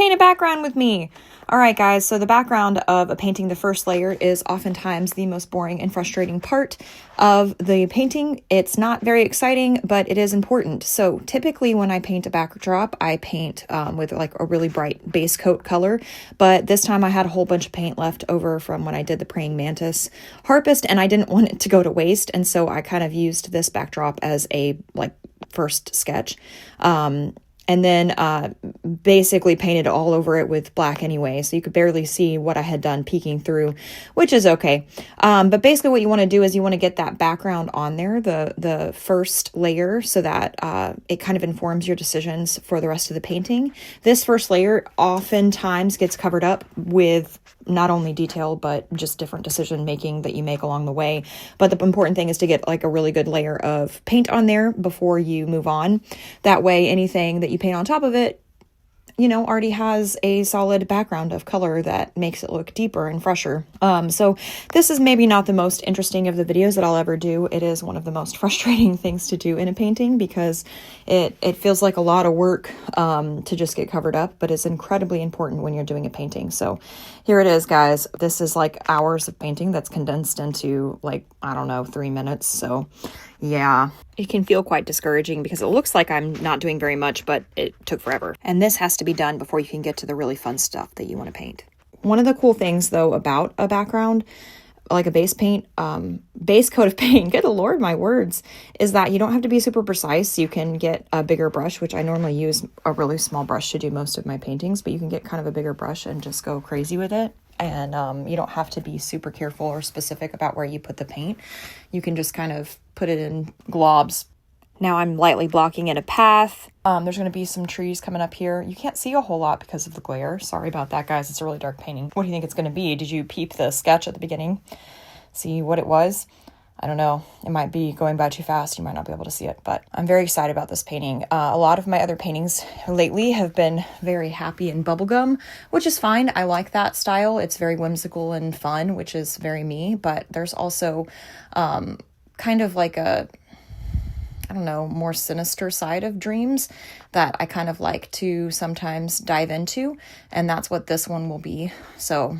paint a background with me. All right, guys, so the background of painting the first layer is oftentimes the most boring and frustrating part of the painting. It's not very exciting, but it is important. So typically when I paint a backdrop, I paint with like a really bright base coat color, but this time I had a whole bunch of paint left over from when I did the praying mantis harpist, and I didn't want it to go to waste, and so I kind of used this backdrop as a like first sketch. And then basically painted all over it with black anyway, so you could barely see what I had done peeking through, which is okay. But basically what you want to do is you want to get that background on there, the first layer, so that it kind of informs your decisions for the rest of the painting. This first layer oftentimes gets covered up with not only detail, but just different decision making that you make along the way. But the important thing is to get like a really good layer of paint on there before you move on. That way, anything that you paint on top of it, you know, already has a solid background of color that makes it look deeper and fresher. So this is maybe not the most interesting of the videos that I'll ever do. It is one of the most frustrating things to do in a painting because it feels like a lot of work to just get covered up, but it's incredibly important when you're doing a painting. So here it is, guys. This is like hours of painting that's condensed into like, I don't know, 3 minutes. So yeah, it can feel quite discouraging because it looks like I'm not doing very much, but it took forever. And this has to be done before you can get to the really fun stuff that you want to paint. One of the cool things though about a background, like a base paint, base coat of paint, good Lord, my words, is that you don't have to be super precise. You can get a bigger brush, which I normally use a really small brush to do most of my paintings, but you can get kind of a bigger brush and just go crazy with it. And you don't have to be super careful or specific about where you put the paint. You can just kind of put it in globs. Now I'm lightly blocking in a path. There's going to be some trees coming up here. You can't see a whole lot because of the glare. Sorry about that, guys. It's a really dark painting. What do you think it's going to be? Did you peep the sketch at the beginning? See what it was? I don't know. It might be going by too fast. You might not be able to see it, but I'm very excited about this painting. A lot of my other paintings lately have been very happy and bubblegum, which is fine. I like that style. It's very whimsical and fun, which is very me, but there's also kind of like a, I don't know, more sinister side of dreams that I kind of like to sometimes dive into, and that's what this one will be. So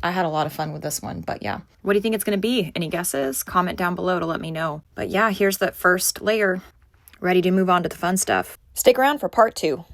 I had a lot of fun with this one, but yeah. What do you think it's going to be? Any guesses? Comment down below to let me know. But yeah, here's that first layer, ready to move on to the fun stuff. Stick around for part 2.